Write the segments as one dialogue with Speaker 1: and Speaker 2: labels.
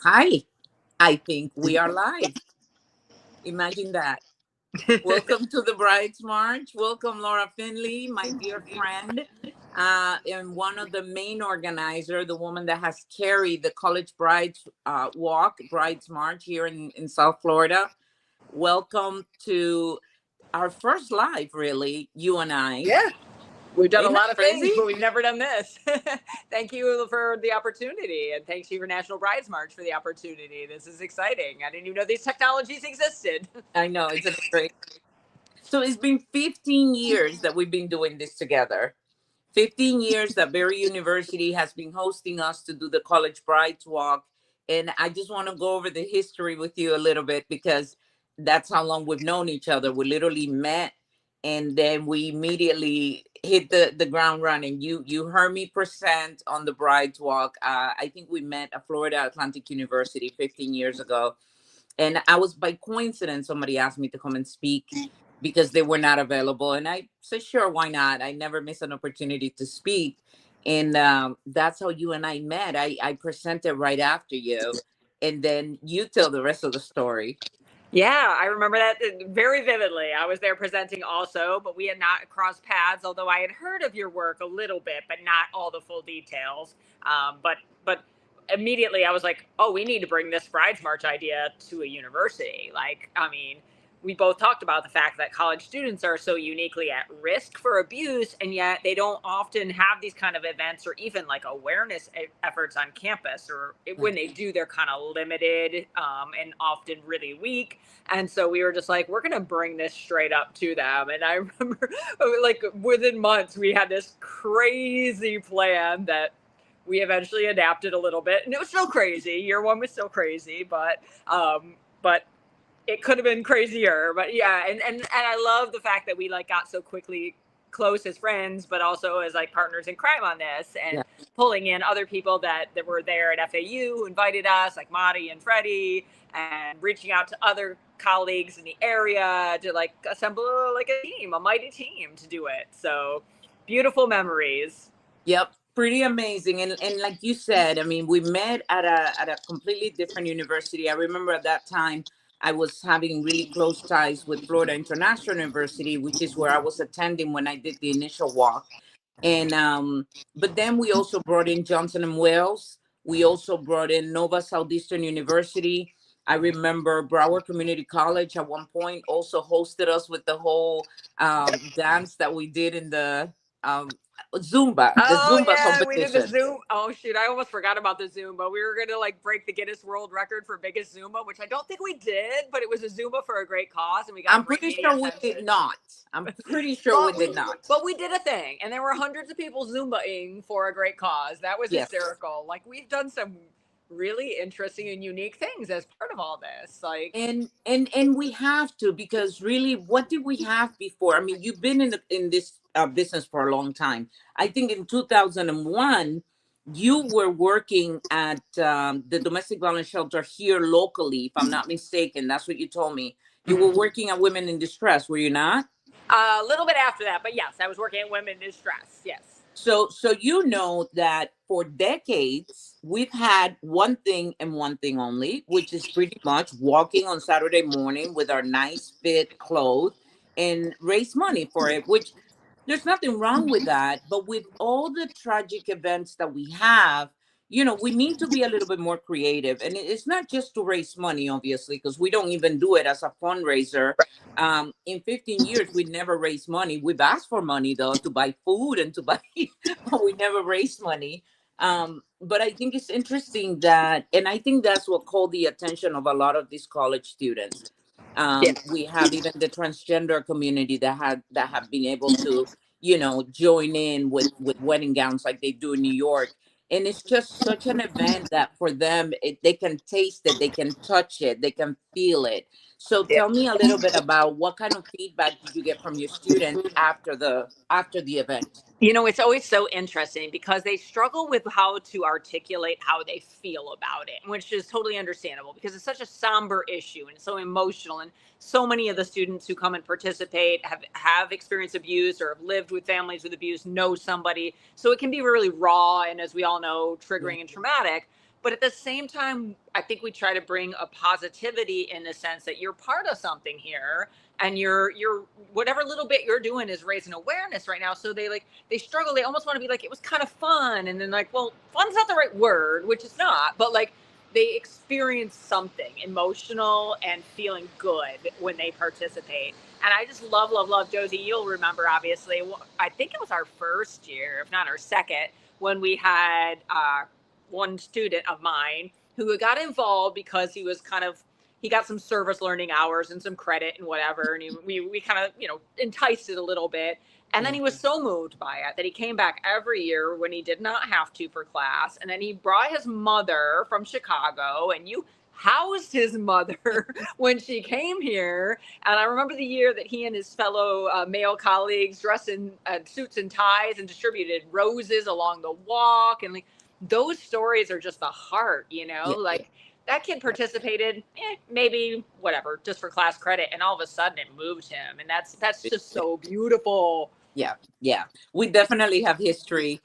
Speaker 1: Hi, I think we are live. Imagine that. Welcome to the Brides March. Welcome, Laura Finley, my dear friend, and one of the main organizer, the woman that has carried the College Brides Brides March here in South Florida. Welcome to our first live, really, you and I.
Speaker 2: Yeah. We've done
Speaker 1: Isn't
Speaker 2: a
Speaker 1: that
Speaker 2: lot of
Speaker 1: crazy?
Speaker 2: things, but we've never done this. Thank you for the opportunity. And thanks to you for National Brides March for the opportunity. This is exciting. I didn't even know these technologies existed.
Speaker 1: I know, isn't it great? So it's been 15 years that we've been doing this together. 15 years that Berry University has been hosting us to do the College Brides Walk. And I just want to go over the history with you a little bit because that's how long we've known each other. We literally met and then we immediately hit the ground running. You heard me present on the Brides Walk. I think we met at Florida Atlantic University 15 years ago. And I was, by coincidence, somebody asked me to come and speak because they were not available. And I said, sure, why not? I never miss an opportunity to speak. And that's how you and I met. I presented right after you. And then you tell the rest of the story.
Speaker 2: Yeah, I remember that very vividly. I was there presenting also, but we had not crossed paths, although I had heard of your work a little bit, but not all the full details. But immediately I was like, oh, we need to bring this Brides March idea to a university. Like, I mean, we both talked about the fact that college students are so uniquely at risk for abuse, and yet they don't often have these kind of events or even like awareness efforts on campus, or when they do, they're kind of limited and often really weak. And so we were just like, we're going to bring this straight up to them. And I remember like within months, we had this crazy plan that we eventually adapted a little bit, and it was still crazy. Year one was still crazy, but it could have been crazier. But yeah, and I love the fact that we like got so quickly close as friends, but also as like partners in crime on this, and
Speaker 1: Yeah.
Speaker 2: pulling in other people that were there at FAU who invited us, like Madi and Freddie, and reaching out to other colleagues in the area to like assemble like a team, a mighty team to do it. So beautiful memories.
Speaker 1: Yep. Pretty amazing. And like you said, I mean, we met at a completely different university. I remember at that time I was having really close ties with Florida International University, which is where I was attending when I did the initial walk. And but then we also brought in Johnson and Wales. We also brought in Nova Southeastern University. I remember Broward Community College at one point also hosted us with the whole dance that we did in the um, the
Speaker 2: Oh
Speaker 1: Zumba
Speaker 2: yeah, we did the
Speaker 1: competition.
Speaker 2: Zoom. Oh shoot, I almost forgot about the Zumba. We were gonna like break the Guinness World Record for biggest Zumba, which I don't think we did, but it was a Zumba for a great cause, and we got
Speaker 1: I'm
Speaker 2: great
Speaker 1: pretty
Speaker 2: media
Speaker 1: sure we did
Speaker 2: attention.
Speaker 1: not. I'm pretty sure we did not.
Speaker 2: But we did a thing, and there were hundreds of people Zumbaing for a great cause. That was
Speaker 1: Yes.
Speaker 2: hysterical. Like we've done some really interesting and unique things as part of all this. Like
Speaker 1: And we have to, because really, what did we have before? I mean, you've been in this business for a long time. I think in 2001 you were working at the domestic violence shelter here locally, if I'm not mistaken. That's what you told me. You were working at Women in Distress, were you not?
Speaker 2: a little bit after that, but yes, I was working at Women in Distress. Yes.
Speaker 1: So you know that for decades we've had one thing and one thing only, which is pretty much walking on Saturday morning with our nice fit clothes and raise money for it, which there's nothing wrong with that. But with all the tragic events that we have, we need to be a little bit more creative. And it's not just to raise money, obviously, because we don't even do it as a fundraiser. In 15 years, we never raised money. We've asked for money, though, to buy food and to buy, but we never raised money. But I think it's interesting that, and I think that's what called the attention of a lot of these college students.
Speaker 2: Yeah.
Speaker 1: We have even the transgender community that have been able to, join in with wedding gowns like they do in New York. And it's just such an event that for them, they can taste it, they can touch it, they can feel it. So
Speaker 2: Yeah.
Speaker 1: tell me a little bit about what kind of feedback did you get from your students after the event?
Speaker 2: You know, it's always so interesting because they struggle with how to articulate how they feel about it, which is totally understandable because it's such a somber issue and it's so emotional. And so many of the students who come and participate have experienced abuse or have lived with families with abuse, know somebody. So it can be really raw and, as we all know,
Speaker 1: Yeah.
Speaker 2: triggering and traumatic. But at the same time, I think we try to bring a positivity in the sense that you're part of something here, and you're whatever little bit you're doing is raising awareness right now. So they struggle. They almost want to be like, it was kind of fun, and then like, well, fun's not the right word, which it's not, but like they experience something emotional and feeling good when they participate. And I just love, love, love. Josie, you'll remember, obviously, I think it was our first year, if not our second, when we had one student of mine who got involved because he got some service learning hours and some credit and whatever. And we kind of, enticed it a little bit. And then he was so moved by it that he came back every year when he did not have to for class. And then he brought his mother from Chicago, and you housed his mother when she came here. And I remember the year that he and his fellow male colleagues dressed in suits and ties and distributed roses along the walk. And like, those stories are just the heart, like that kid participated, maybe whatever, just for class credit. And all of a sudden it moved him. And that's just so beautiful.
Speaker 1: Yeah. We definitely have history.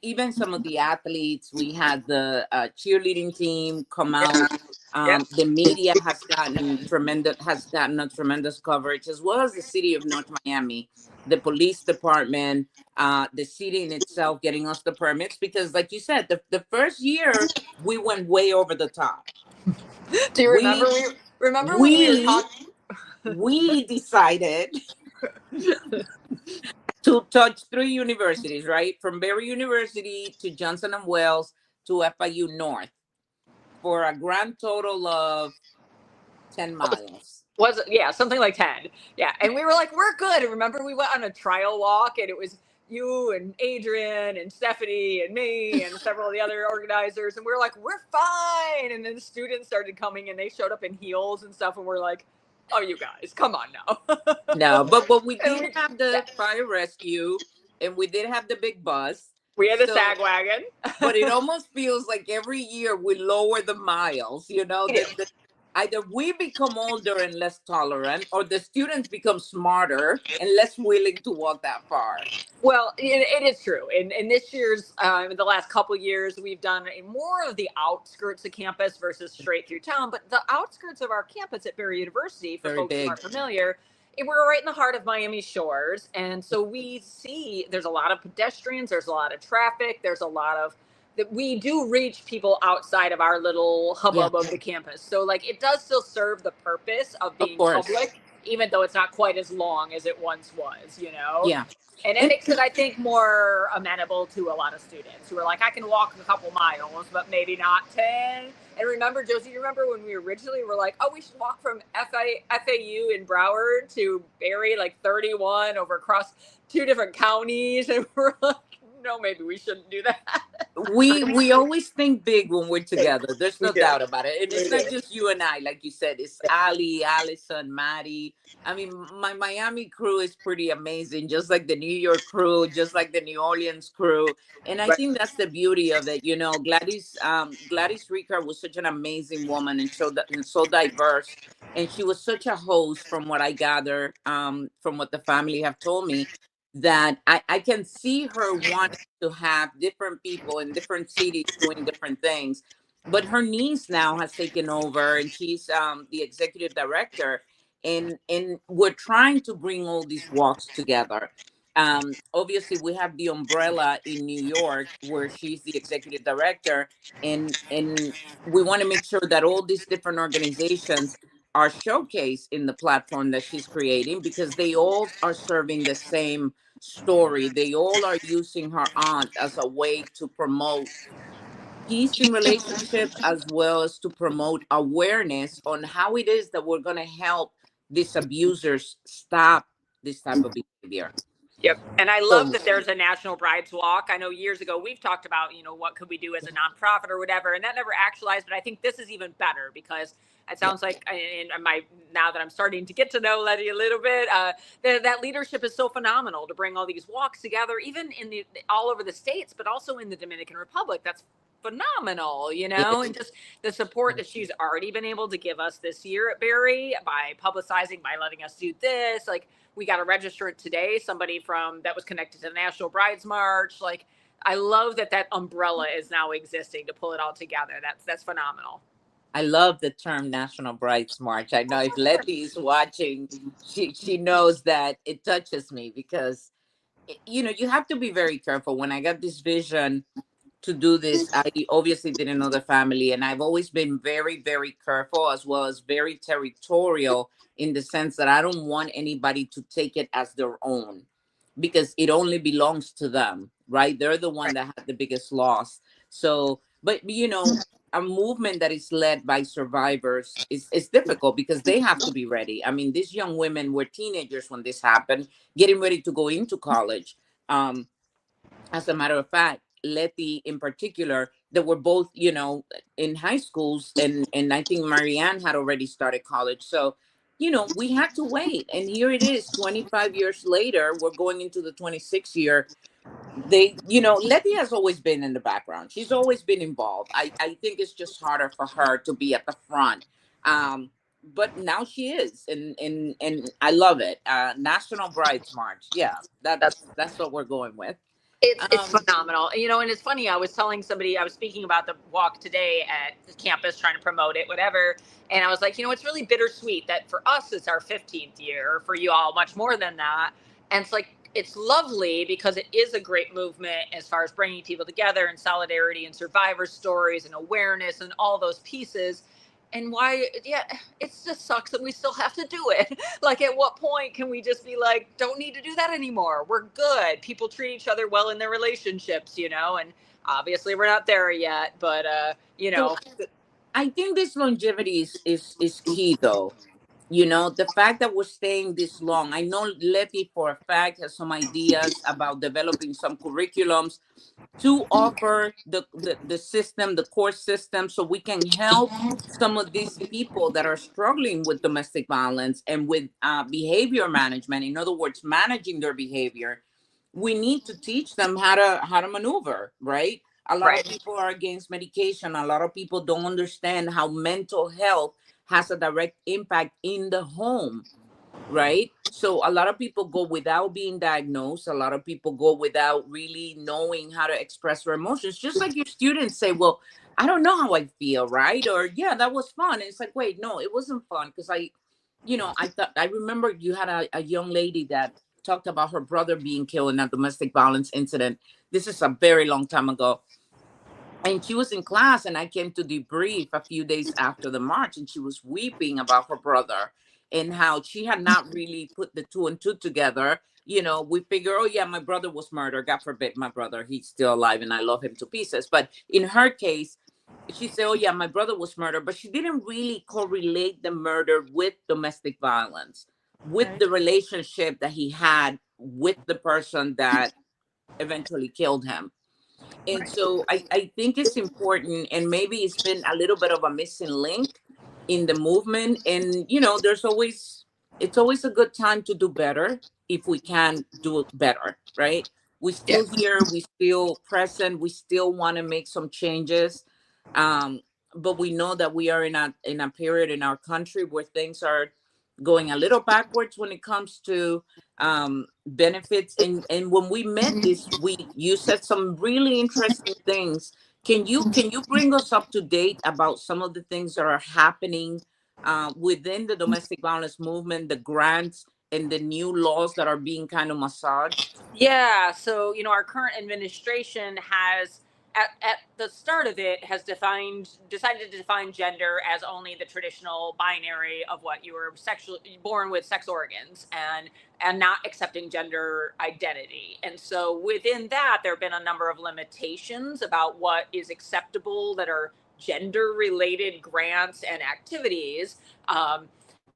Speaker 1: Even some of the athletes, we had the cheerleading team come out. The media has gotten a tremendous coverage, as well as the city of North Miami, the police department, the city in itself getting us the permits, because like you said, the first year we went way over the top.
Speaker 2: Do you remember? Remember when we were talking?
Speaker 1: We decided to touch 3 universities, right? From Berry University to Johnson and Wales to FIU North, for a grand total of 10 miles.
Speaker 2: Was it? Yeah, something like 10. Yeah. And we were like, we're good. And remember, we went on a trial walk, and it was you and Adrian and Stephanie and me and several of the other organizers. And we were like, we're fine. And then the students started coming, and they showed up in heels and stuff. And we're like, oh, you guys, come on now.
Speaker 1: No, but we did have the fire rescue, and we did have the big bus.
Speaker 2: We had a sag wagon.
Speaker 1: But it almost feels like every year we lower the miles, either we become older and less tolerant, or the students become smarter and less willing to walk that far.
Speaker 2: Well, it is true. In this year's, in the last couple of years, we've done more of the outskirts of campus versus straight through town. But the outskirts of our campus at Berry University, for folks who aren't familiar, we're right in the heart of Miami Shores. And so we see there's a lot of pedestrians, there's a lot of traffic, there's a lot of that we do reach people outside of our little hubbub of the campus. So like it does still serve the purpose of being public, even though it's not quite as long as it once was,
Speaker 1: Yeah.
Speaker 2: And it makes it, I think, more amenable to a lot of students who are like, I can walk a couple miles, but maybe not 10. And remember, Josie, you remember when we originally were like, oh, we should walk from FAU in Broward to Berry, like 31 over across 2 different counties. And we're like, no, maybe we shouldn't do that.
Speaker 1: We always think big when we're together. There's no doubt about it. And it's not just you and I, like you said. It's Ali, Allison, Maddie. I mean, my Miami crew is pretty amazing, just like the New York crew, just like the New Orleans crew. And I think that's the beauty of it. Gladys Ricard was such an amazing woman, and so diverse. And she was such a host, from what I gather, from what the family have told me, that I can see her wanting to have different people in different cities doing different things. But her niece now has taken over, and she's the executive director. And we're trying to bring all these walks together. Obviously, we have the umbrella in New York, where she's the executive director. And we want to make sure that all these different organizations are showcased in the platform that she's creating, because they all are serving the same story. They all are using her aunt as a way to promote peace in relationship, as well as to promote awareness on how it is that we're going to help these abusers stop this type of behavior.
Speaker 2: Yep. And I love that there's a National Brides Walk. I know years ago we've talked about, what could we do as a nonprofit or whatever, and that never actualized. But I think this is even better, because it sounds like, now that I'm starting to get to know Letty a little bit, that leadership is so phenomenal to bring all these walks together, even in all over the States, but also in the Dominican Republic. That's phenomenal, and just the support that she's already been able to give us this year at Berry by publicizing, by letting us do this. Like, we got a registrant today, somebody that was connected to the National Brides March. Like, I love that that umbrella is now existing to pull it all together. That's phenomenal.
Speaker 1: I love the term National Brides March. I know if Letty is watching, she knows that it touches me because you know, you have to be very careful. When I got this vision to do this, I obviously didn't know the family, and I've always been very, very careful as well as very territorial in the sense that I don't want anybody to take it as their own because it only belongs to them, right? They're the one that had the biggest loss. So, but you know, a movement that is led by survivors is difficult because they have to be ready. I mean, these young women were teenagers when this happened, getting ready to go into college. Um, as a matter of fact, Letty in particular, that were both, you know, in high schools, and I think Marianne had already started college. So, you know, we had to wait. And here it is, 25 years later, we're going into the 26th year. They, you know, Letty has always been in the background. She's always been involved. I think it's just harder for her to be at the front. But now she is, and I love it. National Brides March. Yeah, that's what we're going with.
Speaker 2: It's
Speaker 1: Um,
Speaker 2: phenomenal. You know, and it's funny. I was telling somebody, I was speaking about the walk today at the campus, trying to promote it, whatever. And I was like, you know, it's really bittersweet that for us, it's our 15th year. For you all, much more than that. And it's like, it's lovely because it is a great movement as far as bringing people together and solidarity and survivor stories and awareness and all those pieces. And why, yeah, it just sucks that we still have to do it. Like, at what point can we just be like, don't need to do that anymore? We're good. People treat each other well in their relationships, you know, and obviously we're not there yet, but, you
Speaker 1: so
Speaker 2: know,
Speaker 1: I think this longevity is key though. You know, the fact that we're staying this long. I know Letty for a fact has some ideas about developing some curriculums to offer the system, the core system, so we can help some of these people that are struggling with domestic violence and with behavior management. In other words, managing their behavior. We need to teach them how to maneuver, right? A lot of
Speaker 2: right.
Speaker 1: people are against medication. A lot of people don't understand how mental health has a direct impact in the home, right? So a lot of people go without being diagnosed. A lot of people go without really knowing how to express their emotions. Just like your students say, well, I don't know how I feel, right? Or yeah, that was fun. And it's like, wait, no, it wasn't fun because you know, I remember you had a young lady that talked about her brother being killed in a domestic violence incident. This is a very long time ago, and she was in class, and I came to debrief a few days after the march, and she was weeping about her brother and how she had not really put the two and two together. You know, we figure, oh yeah, my brother was murdered. God forbid, my brother, he's still alive and I love him to pieces. But in her case, she said, oh yeah, my brother was murdered, but she didn't really correlate the murder with domestic violence, with
Speaker 2: Okay.
Speaker 1: the relationship that he had with the person that eventually killed him. And
Speaker 2: Right.
Speaker 1: so I think it's important, and maybe it's been a little bit of a missing link in the movement. And you know, it's always a good time to do better if we can do it better, right? We
Speaker 2: Yeah.
Speaker 1: still here, we still present, we still want to make some changes. Um, but we know that we are in a period in our country where things are going a little backwards when it comes to benefits. And when we met this week, you said some really interesting things. Can you bring us up to date about some of the things that are happening within the domestic violence movement, the grants and the new laws that are being kind of massaged?
Speaker 2: Yeah, so you know, our current administration has, at the start of it, has decided to define gender as only the traditional binary of what you were sexually born with, sex organs, and not accepting gender identity. And so within that, there have been a number of limitations about what is acceptable that are gender related grants and activities.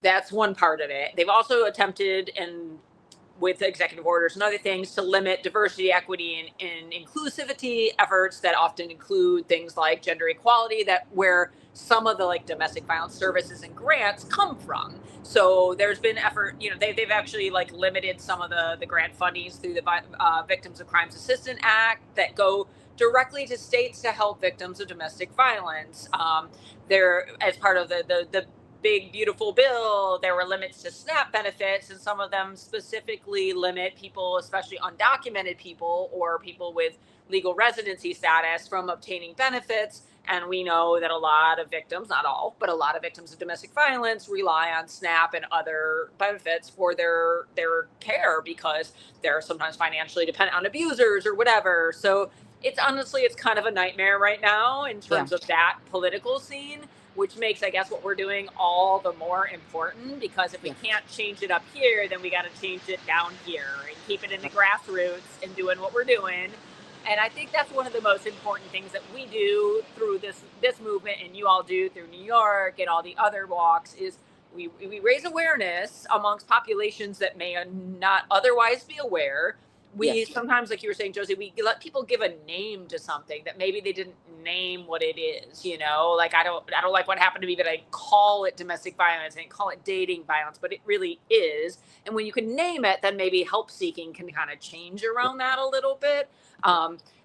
Speaker 2: That's one part of it. They've also attempted, and with executive orders and other things, to limit diversity, equity, and inclusivity efforts that often include things like gender equality, that where some of the like domestic violence services and grants come from. So there's been effort, you know, they've actually like limited some of the grant fundings through the Victims of Crimes Assistance Act that go directly to states to help victims of domestic violence. They're as part of the big, beautiful bill, there were limits to SNAP benefits, and some of them specifically limit people, especially undocumented people or people with legal residency status, from obtaining benefits. And we know that a lot of victims, not all, but a lot of victims of domestic violence rely on SNAP and other benefits for their care because they're sometimes financially dependent on abusers or whatever. So it's honestly, it's kind of a nightmare right now in terms of that political scene, which makes, I guess, what we're doing all the more important, because if we can't change it up here, then we got to change it down here and keep it in the grassroots and doing what we're doing. And I think that's one of the most important things that we do through this movement, and you all do through New York and all the other walks, is we raise awareness amongst populations that may not otherwise be aware. We sometimes, like you were saying, Josie, we let people give a name to something that maybe they didn't name what it is, you know? Like, I don't like what happened to me, but I call it domestic violence and call it dating violence, but it really is. And when you can name it, then maybe help seeking can kind of change around that a little bit.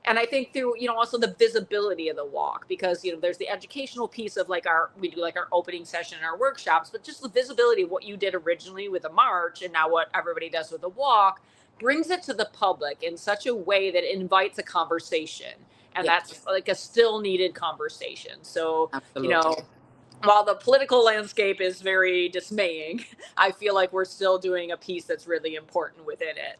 Speaker 2: And I think through, you know, also the visibility of the walk, because, you know, there's the educational piece of like we do like our opening session and our workshops, but just the visibility of what you did originally with the march and now what everybody does with the walk brings it to the public in such a way that invites a conversation. And that's like a still needed conversation. So, you know, while the political landscape is very dismaying, I feel like we're still doing a piece that's really important within it.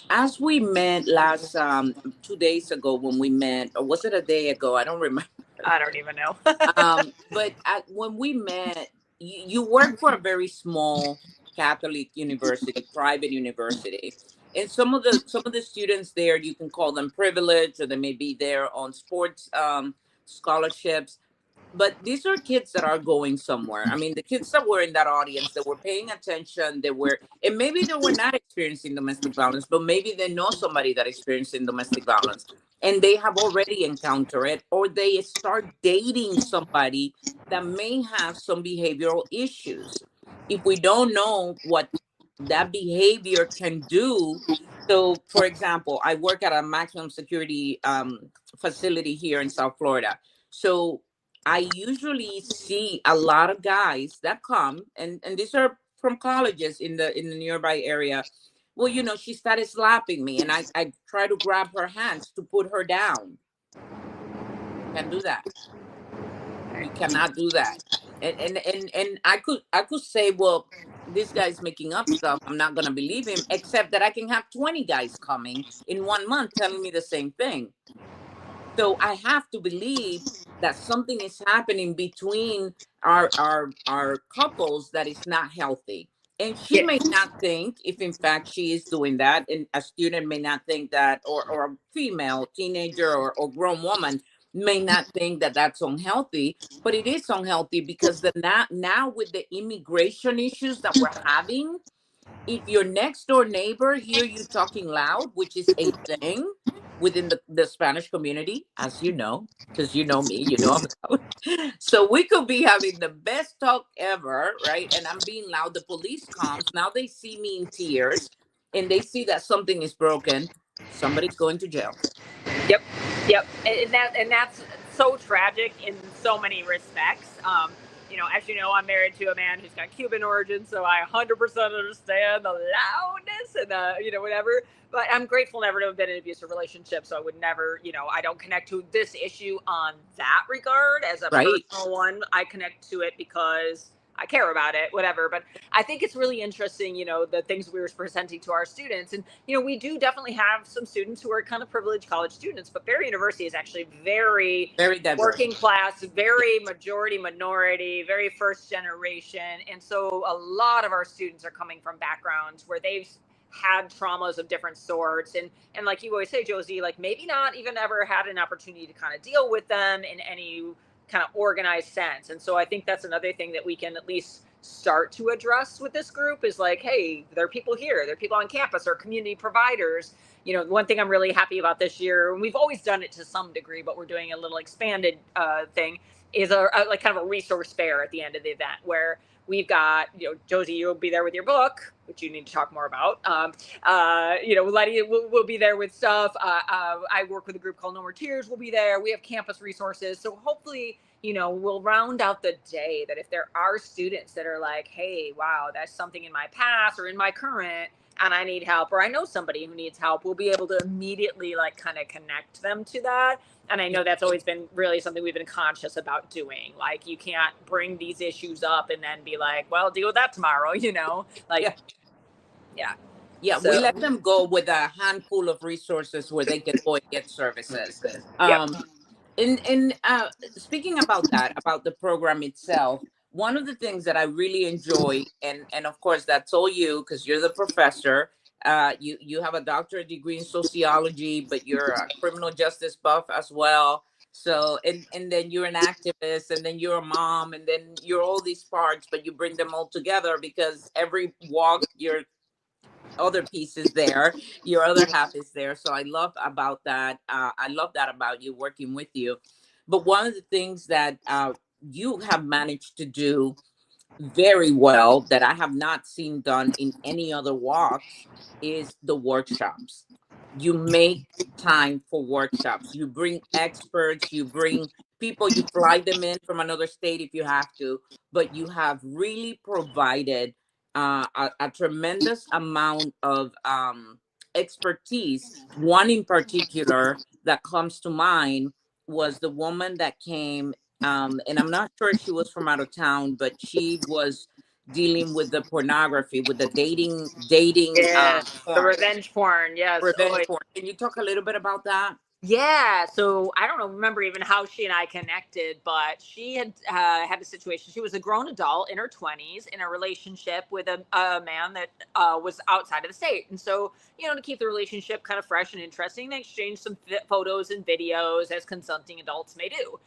Speaker 1: As we met last 2 days ago, when we met, or was it a day ago? I don't remember.
Speaker 2: I don't even know.
Speaker 1: But when we met, you work for a very small Catholic university, private university, and some of the students there, you can call them privileged, or they may be there on sports scholarships. But these are kids that are going somewhere. I mean, the kids that were in that audience, that were paying attention, and maybe they were not experiencing domestic violence, but maybe they know somebody that experiencing domestic violence and they have already encountered it, or they start dating somebody that may have some behavioral issues. If we don't know what that behavior can do. So, for example, I work at a maximum security facility here in South Florida. So I usually see a lot of guys that come, and these are from colleges in the nearby area. Well, you know, she started slapping me, and I try to grab her hands to put her down. Can't do that. You cannot do that. And I could say, well, this guy's making up stuff. I'm not gonna believe him, except that I can have 20 guys coming in 1 month telling me the same thing. So I have to believe that something is happening between our couples that is not healthy. And she may not think, if in fact she is doing that, and a student may not think that, or a female teenager or grown woman may not think that that's unhealthy, but it is unhealthy because now with the immigration issues that we're having, if your next door neighbor hear you talking loud, which is a thing within the Spanish community, as you know, because you know me, you know I'm loud. So we could be having the best talk ever, right? And I'm being loud. The police comes. Now they see me in tears and they see that something is broken. Somebody's going to jail.
Speaker 2: Yep. And that's so tragic in so many respects. You know, as you know, I'm married to a man who's got Cuban origin, so I 100% understand the loudness and you know, whatever. But I'm grateful never to have been in an abusive relationship, so I would never, you know, I don't connect to this issue on that regard as a personal one. I connect to it because I care about it, whatever. But I think it's really interesting, you know, the things we were presenting to our students. And, you know, we do definitely have some students who are kind of privileged college students, but Barry University is actually very
Speaker 1: diverse.
Speaker 2: Working class, very majority minority, very first generation. And so a lot of our students are coming from backgrounds where they've had traumas of different sorts. And like you always say, Josie, like maybe not even ever had an opportunity to kind of deal with them in any kind of organized sense. And so I think that's another thing that we can at least start to address with this group is like, hey, there are people here, there are people on campus, or community providers. You know, one thing I'm really happy about this year, and we've always done it to some degree, but we're doing a little expanded thing, is like kind of a resource fair at the end of the event where We've got, Josie, you'll be there with your book, which you need to talk more about. Letty will be there with stuff. I work with a group called No More Tears. We'll be there. We have campus resources. So hopefully, we'll round out the day that if there are students that are like, hey, wow, that's something in my past or in my current, and I need help, or I know somebody who needs help, we'll be able to immediately like kind of connect them to that. And I know that's always been really something we've been conscious about doing. Like, you can't bring these issues up and then be like, well, deal with that tomorrow, like, yeah.
Speaker 1: Yeah,
Speaker 2: So,
Speaker 1: we let them go with a handful of resources where they can go and get services.
Speaker 2: yep.
Speaker 1: And speaking about that, about the program itself, one of the things that I really enjoy, and of course that's all you because you're the professor. You have a doctorate degree in sociology, but you're a criminal justice buff as well. So and then you're an activist, and then you're a mom, and then you're all these parts, but you bring them all together because every walk you're other pieces there, your other half is there. So I love about that. I love that about you, working with you. But one of the things that you have managed to do very well that I have not seen done in any other walks is the workshops. You make time for workshops. You bring experts, you bring people, you fly them in from another state if you have to, but you have really provided a tremendous amount of expertise. One in particular that comes to mind was the woman that came, and I'm not sure she was from out of town, but she was dealing with the pornography, with the dating
Speaker 2: Yes, the
Speaker 1: porn,
Speaker 2: revenge porn. Yes.
Speaker 1: revenge
Speaker 2: Oh,
Speaker 1: porn. Can you talk a little bit about that?
Speaker 2: yeah. So I don't remember even how she and I connected, but she had had a situation. She was a grown adult in her 20s in a relationship with a man that was outside of the state. And so, to keep the relationship kind of fresh and interesting, they exchanged some photos and videos, as consenting adults may do.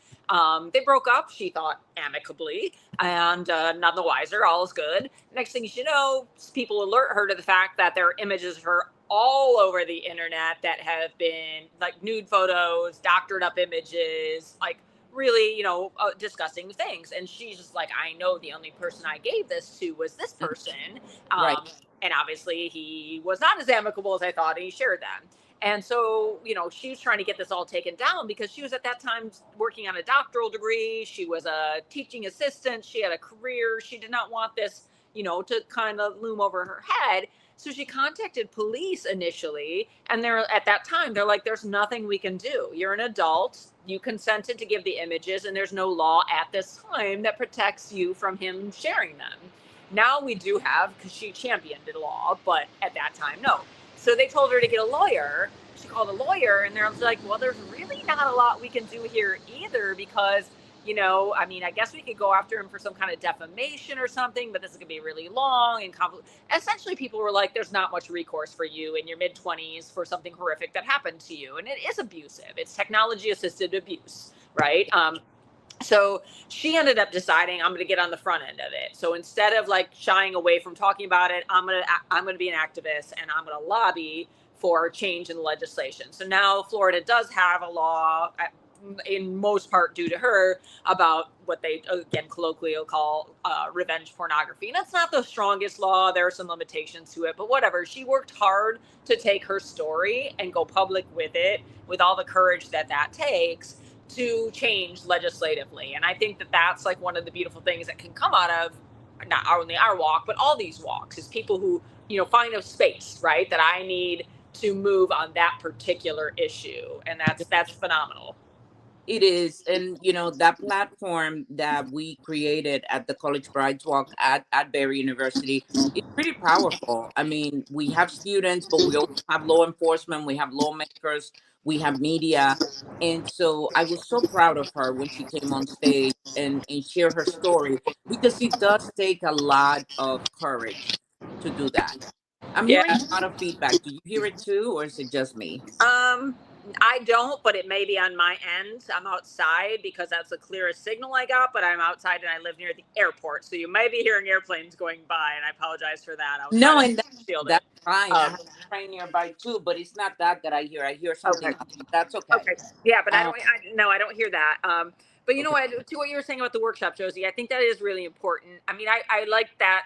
Speaker 2: They broke up, she thought, amicably, and none the wiser. All is good. Next thing you know, people alert her to the fact that there are images of her all over the internet that have been like nude photos, doctored up images, like really, disgusting things. And she's just like, I know the only person I gave this to was this person.
Speaker 1: Right.
Speaker 2: And obviously he was not as amicable as I thought, and he shared them. And so, she was trying to get this all taken down because she was at that time working on a doctoral degree. She was a teaching assistant. She had a career. She did not want this, to kind of loom over her head. So she contacted police initially, and at that time, they're like, there's nothing we can do. You're an adult. You consented to give the images, and there's no law at this time that protects you from him sharing them. Now we do have, because she championed the law, but at that time, no. So they told her to get a lawyer. She called a lawyer, and they're like, well, there's really not a lot we can do here either because, I guess we could go after him for some kind of defamation or something, but this is going to be really long and complicated. Essentially, people were like, there's not much recourse for you in your mid-20s for something horrific that happened to you. And it is abusive. It's technology-assisted abuse, right? So she ended up deciding, I'm going to get on the front end of it. So instead of like shying away from talking about it, I'm going to be an activist, and I'm going to lobby for change in the legislation. So now Florida does have a law, in most part due to her, about what they, again, colloquially call revenge pornography. And it's not the strongest law. There are some limitations to it, but whatever. She worked hard to take her story and go public with it, with all the courage that takes to change legislatively. And I think that that's like one of the beautiful things that can come out of not only our walk, but all these walks, is people who, find a space, right, that I need to move on that particular issue. And that's phenomenal.
Speaker 1: It is. And, that platform that we created at the College Brides Walk at Berry University is pretty powerful. I mean, we have students, but we also have law enforcement, we have lawmakers, we have media. And so I was so proud of her when she came on stage and shared her story, because it does take a lot of courage to do that. I'm
Speaker 2: Yeah.
Speaker 1: hearing a lot of feedback. Do you hear it too, or is it just me?
Speaker 2: I don't, but it may be on my end. I'm outside because that's the clearest signal I got, but I'm outside and I live near the airport. So you may be hearing airplanes going by, and I apologize for that.
Speaker 1: No, and
Speaker 2: shield
Speaker 1: that's fine. I have a train nearby too, but it's not that I hear. I hear something
Speaker 2: Okay.
Speaker 1: else. That's okay.
Speaker 2: Okay. Yeah, but
Speaker 1: Um,
Speaker 2: I don't hear that. But you know
Speaker 1: okay.
Speaker 2: what, to what you were saying about the workshop, Josie, I think that is really important. I mean, I like that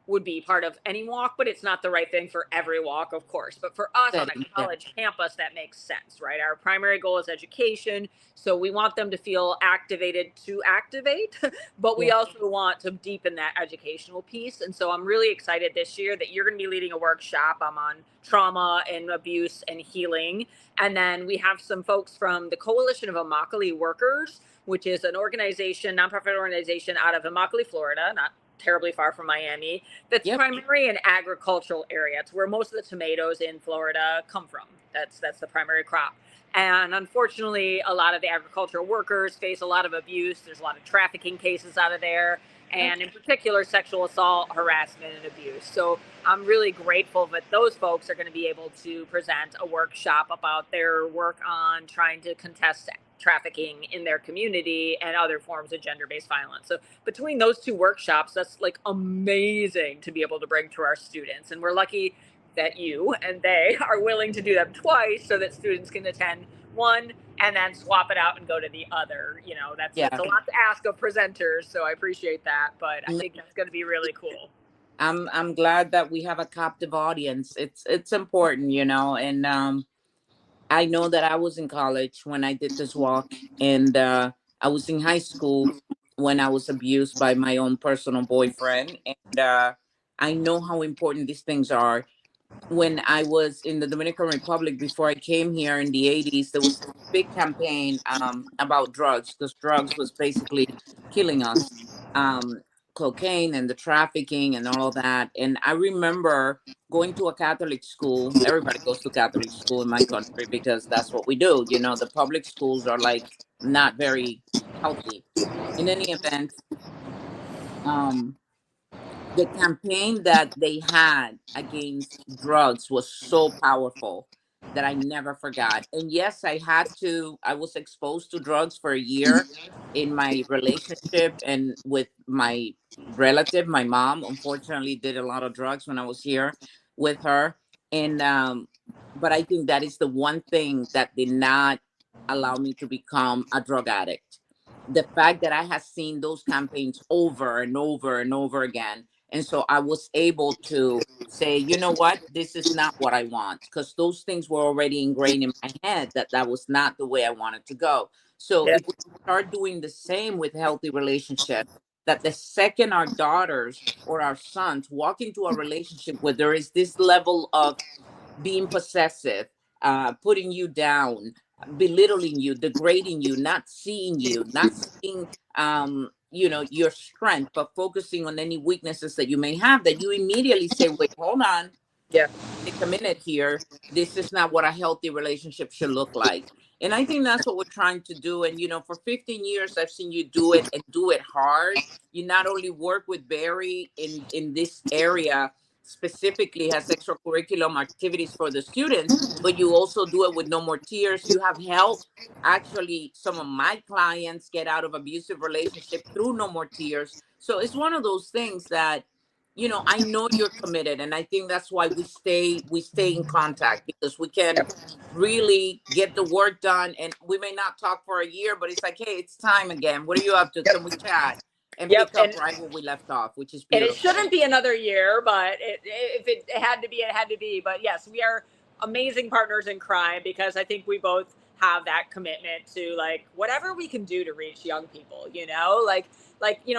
Speaker 2: would be part of any walk, but it's not the right thing for every walk, of course. But for us on a
Speaker 1: Setting. Yeah.
Speaker 2: college campus, that makes sense, right? Our primary goal is education. So we want them to feel activated to activate, but we
Speaker 1: Yeah.
Speaker 2: also want to deepen that educational piece. And so I'm really excited this year that you're going to be leading a workshop. I'm on trauma and abuse and healing. And then we have some folks from the Coalition of Immokalee Workers, which is an organization, nonprofit organization out of Immokalee, Florida, not terribly far from Miami, that's
Speaker 1: Yep.
Speaker 2: primarily an agricultural area. It's where most of the tomatoes in Florida come from. That's the primary crop. And unfortunately, a lot of the agricultural workers face a lot of abuse. There's a lot of trafficking cases out of there,
Speaker 1: Yep.
Speaker 2: and in particular, sexual assault, harassment, and abuse. So I'm really grateful that those folks are going to be able to present a workshop about their work on trying to contest trafficking in their community and other forms of gender-based violence. So between those two workshops, that's like amazing to be able to bring to our students. And we're lucky that you and they are willing to do them twice so that students can attend one and then swap it out and go to the other. You know, it's
Speaker 1: Yeah.
Speaker 2: a lot to ask of presenters, so I appreciate that, but I think that's going to be really cool.
Speaker 1: I'm glad that we have a captive audience. It's important, and I know that I was in college when I did this walk, and I was in high school when I was abused by my own personal boyfriend, and I know how important these things are. When I was in the Dominican Republic before I came here in the 80s, there was a big campaign about drugs, because drugs was basically killing us. Um, Cocaine and the trafficking and all of that. And I remember going to a Catholic school. Everybody goes to Catholic school in my country because that's what we do. The public schools are like not very healthy. In any event, um, the campaign that they had against drugs was so powerful that I never forgot. And yes, I was exposed to drugs for a year in my relationship and with my relative. My mom, unfortunately, did a lot of drugs when I was here with her. And, but I think that is the one thing that did not allow me to become a drug addict. The fact that I had seen those campaigns over and over and over again, and so I was able to say, you know what, this is not what I want, because those things were already ingrained in my head that that was not the way I wanted to go. So
Speaker 2: Yeah.
Speaker 1: if we start doing the same with healthy relationships, that the second our daughters or our sons walk into a relationship where there is this level of being possessive, putting you down, belittling you, degrading you, not seeing you, not seeing your strength, but focusing on any weaknesses that you may have, that you immediately say, wait, hold on,
Speaker 2: Yeah.
Speaker 1: take a minute here. This is not what a healthy relationship should look like. And I think that's what we're trying to do. And, for 15 years, I've seen you do it and do it hard. You not only work with Barry in this area, specifically has extracurriculum activities for the students, but you also do it with No More Tears. You have helped actually some of my clients get out of abusive relationship through No More Tears. So it's one of those things that, I know you're committed, and I think that's why we stay in contact, because we can really get the work done. And we may not talk for a year, but it's like, hey, it's time again. What are you up to?
Speaker 2: Yep.
Speaker 1: Can we chat and
Speaker 2: Yep.
Speaker 1: pick up right where we left off, which is
Speaker 2: And it
Speaker 1: beautiful.
Speaker 2: shouldn't be another year, but if it had to be, it had to be. But yes, we are amazing partners in crime, because I think we both have that commitment to, like, whatever we can do to reach young people,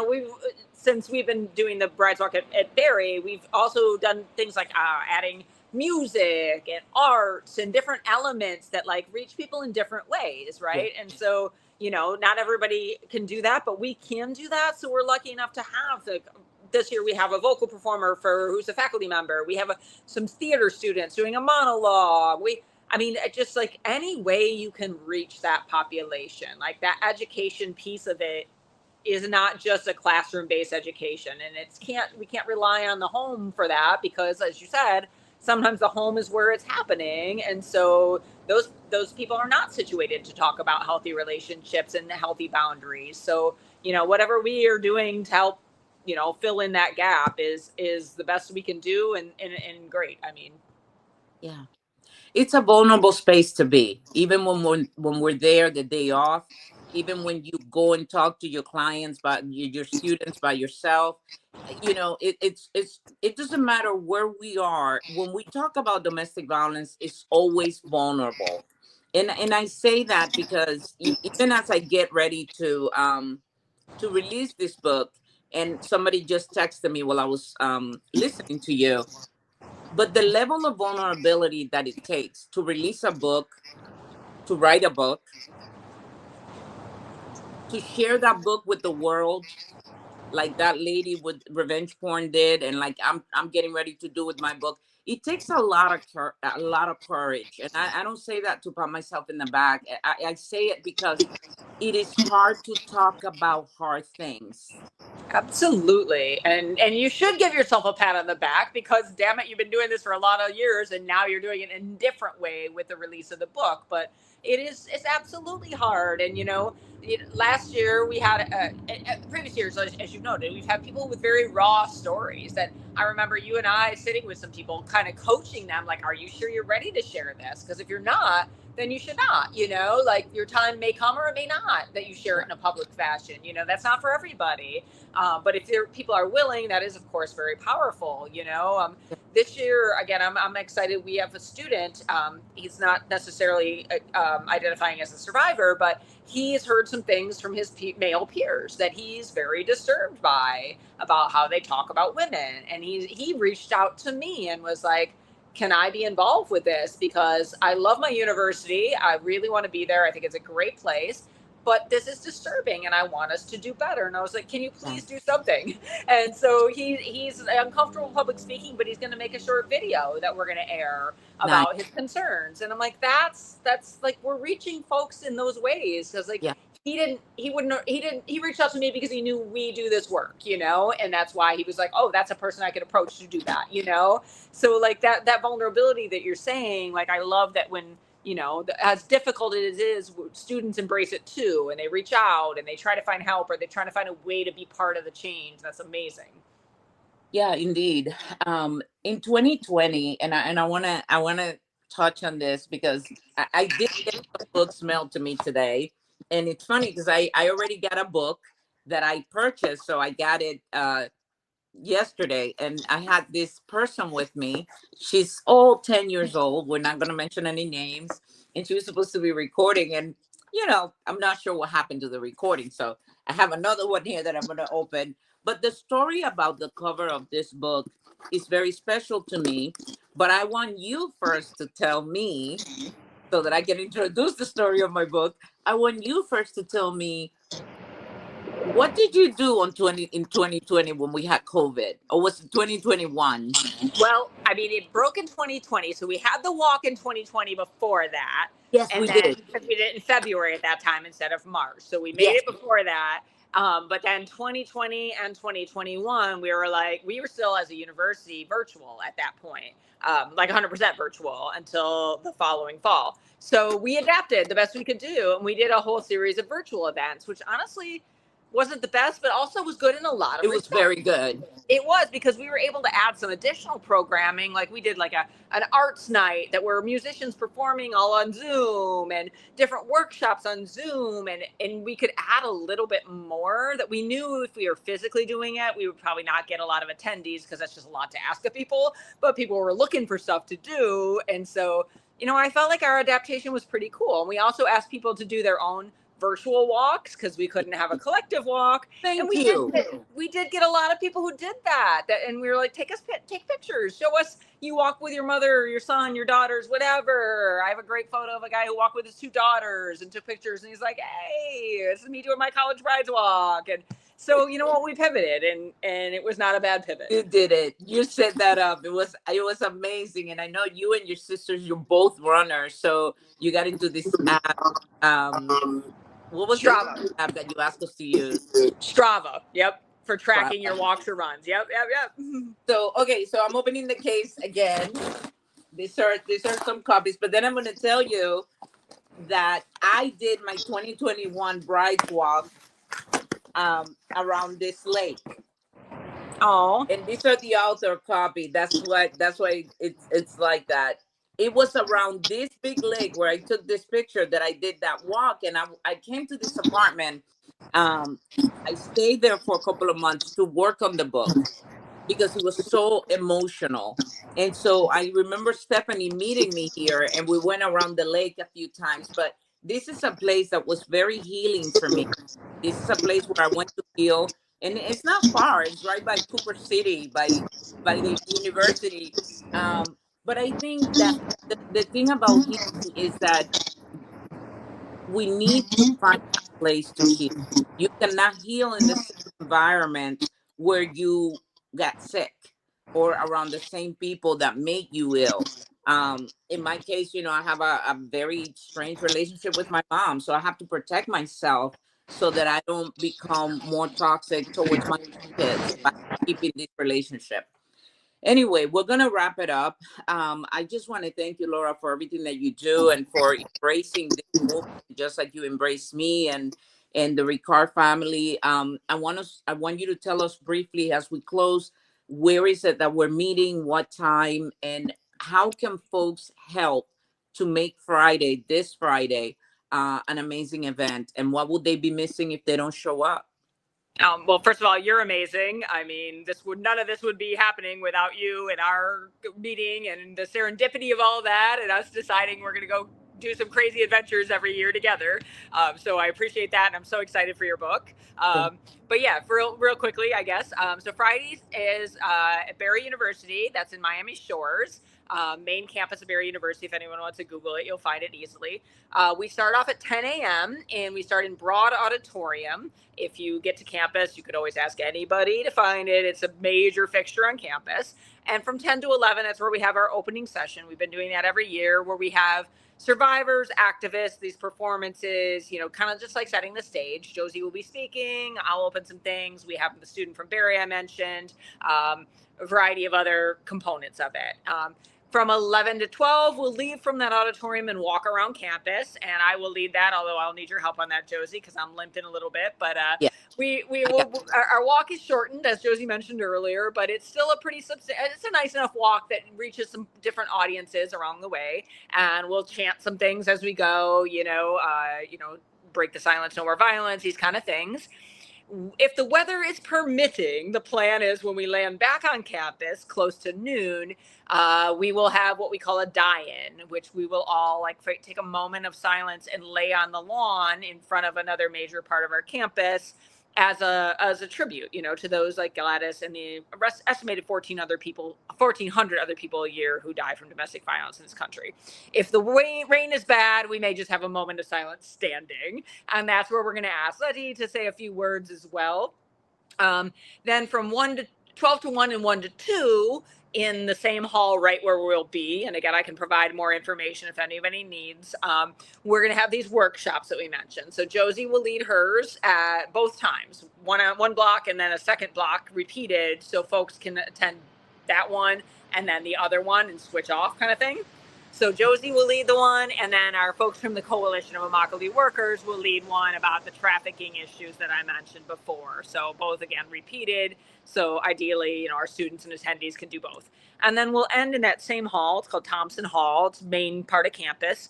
Speaker 2: we've since we've been doing the Brides Walk at Barry, we've also done things like adding music and arts and different elements that like reach people in different ways,
Speaker 1: Yeah.
Speaker 2: right? And so not everybody can do that, but we can do that. So we're lucky enough to have this year we have a vocal performer who's a faculty member. We have some theater students doing a monologue. Just like any way you can reach that population, like that education piece of it is not just a classroom-based education, and we can't rely on the home for that, because as you said, sometimes the home is where it's happening, and so those people are not situated to talk about healthy relationships and healthy boundaries. So whatever we are doing to help fill in that gap is the best we can do, and great. I mean,
Speaker 1: Yeah. It's a vulnerable space to be, even when we're there the day off, even when you go and talk to your clients, by your students, by yourself. It doesn't matter where we are. When we talk about domestic violence, it's always vulnerable. And I say that because even as I get ready to release this book, and somebody just texted me while I was listening to you, but the level of vulnerability that it takes to release a book, to write a book, to share that book with the world, like that lady with revenge porn did, and like I'm getting ready to do with my book. It takes a lot of courage, and I don't say that to pat myself in the back. I say it because it is hard to talk about hard things.
Speaker 2: absolutely. And you should give yourself a pat on the back, because damn it, you've been doing this for a lot of years, and now you're doing it in a different way with the release of the book. But it's absolutely hard. And last year we had previous years, as you noted, we've had people with very raw stories that I remember you and I sitting with some people kind of coaching them, like, are you sure you're ready to share this? Because if you're not, then you should not. Like, your time may come or it may not that you share it in a public fashion. That's not for everybody. But if people are willing, that is, of course, very powerful. This year, again, I'm excited. We have a student. He's not necessarily identifying as a survivor, but he's heard some things from his male peers that he's very disturbed by, about how they talk about women. And he reached out to me and was like, can I be involved with this? Because I love my university. I really want to be there. I think it's a great place, but this is disturbing and I want us to do better. And I was like, can you please do something? And so he's uncomfortable public speaking, but he's going to make a short video that we're going to air about his concerns. And I'm like, that's like, we're reaching folks in those ways. Cause like,
Speaker 1: Yeah.
Speaker 2: he reached out to me because he knew we do this work, and that's why he was like, oh, that's a person I could approach to do that, So like that vulnerability that you're saying, like, I love that when, as difficult as it is, students embrace it too, and they reach out and they try to find help, or they try to find a way to be part of the change. That's amazing.
Speaker 1: Yeah, indeed. In 2020, and I wanna touch on this because I did get some books mailed to me today, and it's funny because I already got a book that I purchased, so I got it yesterday, and I had this person with me. She's all 10 years old. We're not gonna mention any names, and she was supposed to be recording, and I'm not sure what happened to the recording, so I have another one here that I'm gonna open. But the story about the cover of this book is very special to me. But I want you first to tell me, so that I can introduce the story of my book. I want you first to tell me, what did you do in 2020 when we had COVID, or was it 2021?
Speaker 2: Well, I mean, it broke in 2020, so we had the walk in 2020 before that.
Speaker 1: Yes,
Speaker 2: And
Speaker 1: we
Speaker 2: then
Speaker 1: did.
Speaker 2: we did it in February at that time instead of March. So we made
Speaker 1: Yes.
Speaker 2: it before that. But then 2020 and 2021, we were still, as a university, virtual at that point, like 100% virtual until the following fall. So we adapted the best we could do. And we did a whole series of virtual events, which honestly wasn't the best, but also was good in a lot of
Speaker 1: It was
Speaker 2: respects.
Speaker 1: very good.
Speaker 2: It was, because we were able to add some additional programming. Like, we did like an arts night that were musicians performing all on Zoom, and different workshops on Zoom. And we could add a little bit more that we knew if we were physically doing it, we would probably not get a lot of attendees, because that's just a lot to ask of people. But people were looking for stuff to do. And so, I felt like our adaptation was pretty cool. And we also asked people to do their own virtual walks, because we couldn't have a collective walk.
Speaker 1: Thank
Speaker 2: And
Speaker 1: you.
Speaker 2: we did get a lot of people who did that, and we were like, take pictures, show us you walk with your mother, your son, your daughters, whatever. I have a great photo of a guy who walked with his 2 daughters and took pictures, and he's like, hey, this is me doing my college brides walk. And so, you know what, we pivoted, and it was not a bad pivot.
Speaker 1: You did it. You set that up. It was amazing. And I know you and your sisters, you're both runners, so you got into this app. What was
Speaker 2: Strava.
Speaker 1: the app that you asked us to use?
Speaker 2: Strava. Yep. For tracking
Speaker 1: Strava.
Speaker 2: your walks or runs. Yep.
Speaker 1: So okay, so I'm opening the case again. These are some copies, but then I'm going to tell you that I did my 2021 Brides Walk around this lake.
Speaker 2: Oh,
Speaker 1: And these are the author copy. That's why it's like that. It was around this big lake where I took this picture that I did that walk, and I came to this apartment. Um, I stayed there for a couple of months to work on the book because it was so emotional. And so I remember Stephanie meeting me here, and we went around the lake a few times. But this is a place that was very healing for me. This is a place where I went to heal, and it's not far. It's right by Cooper City, by the university. But I think that the thing about healing is that we need to find a place to heal. You cannot heal in the same environment where you got sick or around the same people that make you ill. In my case, I have a very strange relationship with my mom. So I have to protect myself so that I don't become more toxic towards my kids by keeping this relationship. Anyway, we're gonna wrap it up. I just want to thank you, Laura, for everything that you do and for embracing this movement, just like you embraced me and the Ricard family. I want you to tell us briefly as we close, where is it that we're meeting, what time, and how can folks help to make Friday, this Friday, an amazing event, and what would they be missing if they don't show up?
Speaker 2: well, first of all, you're amazing. I mean, none of this would be happening without you and our meeting and the serendipity of all that and us deciding we're going to go do some crazy adventures every year together. So I appreciate that, and I'm so excited for your book. But yeah, real quickly, I guess. So Fridays is at Barry University. That's in Miami Shores. Main campus of Barry University. If anyone wants to Google it, you'll find it easily. We start off at 10 a.m. and we start in Broad Auditorium. If you get to campus, you could always ask anybody to find it. It's a major fixture on campus. And from 10 to 11, that's where we have our opening session. We've been doing that every year, where we have survivors, activists, these performances, kind of just like setting the stage. Josie will be speaking. I'll open some things. We have the student from Barry I mentioned, a variety of other components of it. From 11 to 12, we'll leave from that auditorium and walk around campus, and I will lead that, although I'll need your help on that, Josie, because I'm limping a little bit. But
Speaker 1: Yeah.
Speaker 2: we will. Our walk is shortened, as Josie mentioned earlier, but it's still a pretty it's a nice enough walk that reaches some different audiences along the way, and we'll chant some things as we go. Break the silence, no more violence, these kind of things. If the weather is permitting, the plan is when we land back on campus close to noon, we will have what we call a die-in, which we will all take a moment of silence and lay on the lawn in front of another major part of our campus as a tribute, to those like Gladys and the estimated 1,400 other people a year who die from domestic violence in this country. If the rain is bad, we may just have a moment of silence standing, and that's where we're going to ask Letty to say a few words as well. Then from 12 to 1 and 1 to 2 in the same hall right where we'll be, and again, I can provide more information if anybody needs, we're going to have these workshops that we mentioned. So Josie will lead hers at both times, one block and then a second block repeated, so folks can attend that one and then the other one and switch off, kind of thing. So Josie will lead the one, and then our folks from the Coalition of Immokalee Workers will lead one about the trafficking issues that I mentioned before. So both, again, repeated. So ideally, our students and attendees can do both. And then we'll end in that same hall. It's called Thompson Hall. It's main part of campus,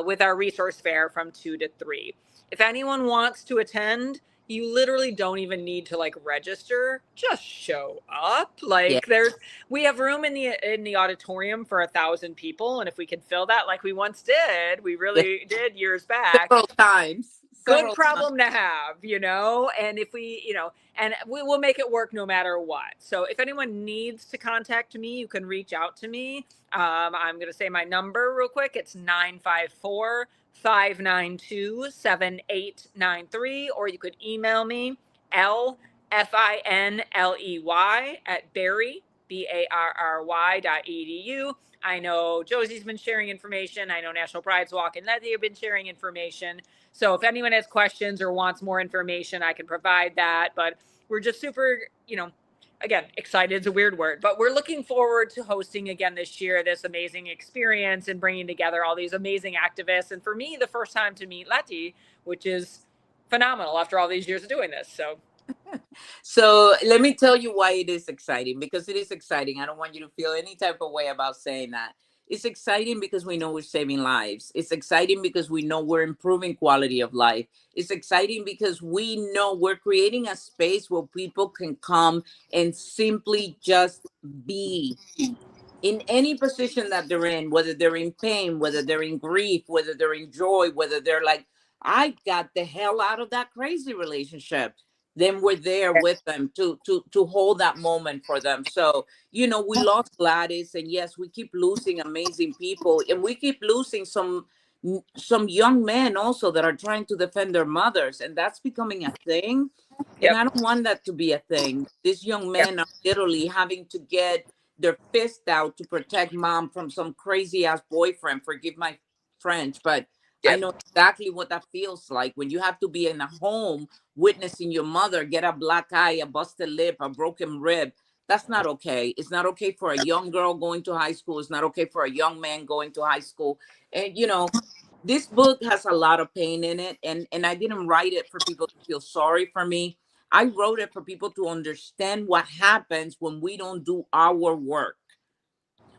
Speaker 2: with our resource fair from 2 to 3. If anyone wants to attend, you literally don't even need to register. Just show up.
Speaker 1: Yeah.
Speaker 2: We have room in the auditorium for 1,000 people, and if we can fill that like we once did, we really did years back.
Speaker 1: Several times.
Speaker 2: Good problem to have, and if and we will make it work no matter what. So if anyone needs to contact me, you can reach out to me. I'm going to say my number real quick. It's 954-592-7893, or you could email me, LFINLEY @barry.edu. I know Josie's been sharing information. I know National Brides Walk and Letty have been sharing information. So if anyone has questions or wants more information, I can provide that. But we're just super, again, excited is a weird word, but we're looking forward to hosting again this year this amazing experience and bringing together all these amazing activists. And for me, the first time to meet Letty, which is phenomenal after all these years of doing this. So
Speaker 1: So let me tell you why it is exciting, because it is exciting. I don't want you to feel any type of way about saying that. It's exciting because we know we're saving lives. It's exciting because we know we're improving quality of life. It's exciting because we know we're creating a space where people can come and simply just be in any position that they're in, whether they're in pain, whether they're in grief, whether they're in joy, whether they're like, I got the hell out of that crazy relationship. Then we're there with them to hold that moment for them. So, we lost Gladys, and yes, we keep losing amazing people, and we keep losing some young men also that are trying to defend their mothers, and that's becoming a thing. And
Speaker 2: Yep.
Speaker 1: I don't want that to be a thing. These young men are literally having to get their fist out to protect mom from some crazy ass boyfriend. Forgive my French, but I
Speaker 2: Yep.
Speaker 1: know exactly what that feels like when you have to be in a home witnessing your mother get a black eye, a busted lip, a broken rib. That's not okay. It's not okay for a young girl going to high school. It's not okay for a young man going to high school. And this book has a lot of pain in it, and I didn't write it for people to feel sorry for me. I wrote it for people to understand what happens when we don't do our work.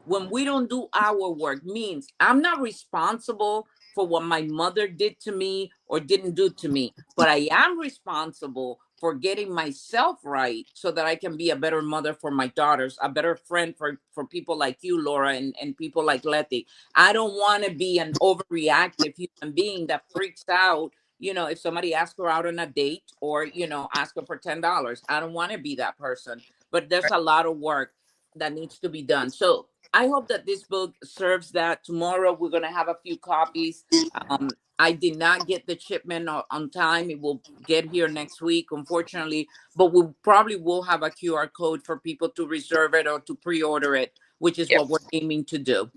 Speaker 1: When we don't do our work means I'm not responsible for what my mother did to me or didn't do to me, but I am responsible for getting myself right so that I can be a better mother for my daughters, a better friend for people like you, Laura, and people like Letty. I don't want to be an overreactive human being that freaks out, if somebody asks her out on a date or, ask her for $10. I don't want to be that person, but there's a lot of work that needs to be done. So I hope that this book serves that. Tomorrow we're going to have a few copies. I did not get the shipment on time. It will get here next week, unfortunately, but we probably will have a QR code for people to reserve it or to pre-order it, which is
Speaker 2: Yep.
Speaker 1: what we're aiming to do.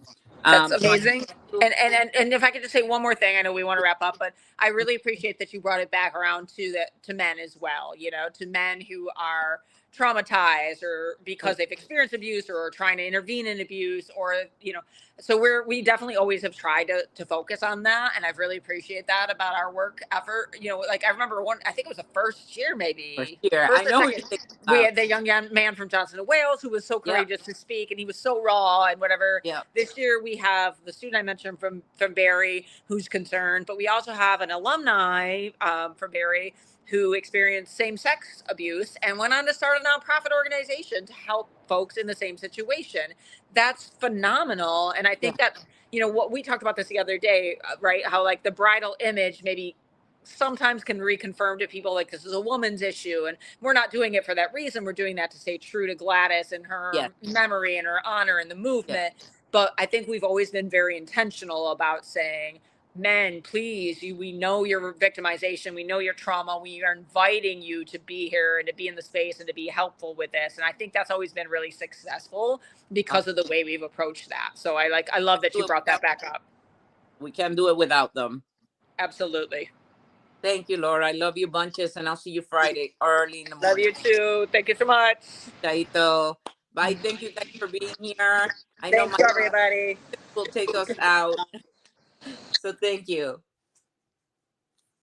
Speaker 2: That's
Speaker 1: So
Speaker 2: amazing. And if I could just say one more thing, I know we want to wrap up, but I really appreciate that you brought it back around to men as well, to men who are traumatized or because they've experienced abuse or are trying to intervene in abuse so we definitely always have tried to focus on that, and I really appreciate that about our work effort. Like I remember I think it was the first year,
Speaker 1: for
Speaker 2: maybe
Speaker 1: sure. I
Speaker 2: first or
Speaker 1: know what
Speaker 2: second,
Speaker 1: you're thinking
Speaker 2: we
Speaker 1: about.
Speaker 2: had the young man from Johnson and Wales who was so
Speaker 1: Yep.
Speaker 2: courageous to speak, and he was so raw and whatever.
Speaker 1: Yep.
Speaker 2: This year we have the student I mentioned from Barry who's concerned, but we also have an alumni from Barry who experienced same-sex abuse and went on to start a nonprofit organization to help folks in the same situation. That's phenomenal, and I
Speaker 1: Yeah.
Speaker 2: think that what we talked about this the other day, right? How like the bridal image maybe sometimes can reconfirm to people like this is a woman's issue, and we're not doing it for that reason. We're doing that to stay true to Gladys and her
Speaker 1: Yes.
Speaker 2: memory and her honor and the
Speaker 1: Yes.
Speaker 2: movement. But I think we've always been very intentional about saying, men, please, we know your victimization, we know your trauma, we are inviting you to be here and to be in the space and to be helpful with this. And I think that's always been really successful because of the way we've approached that. So I love that you brought that back up.
Speaker 1: We can't do it without them.
Speaker 2: Absolutely.
Speaker 1: Thank you, Laura. I love you bunches, and I'll see you Friday early in the
Speaker 2: Love
Speaker 1: morning.
Speaker 2: you too. Thank you so much.
Speaker 1: Chaito. Bye. Thank you guys for being here. I know
Speaker 2: Thank
Speaker 1: my
Speaker 2: you, everybody.
Speaker 1: will take us out. So thank you.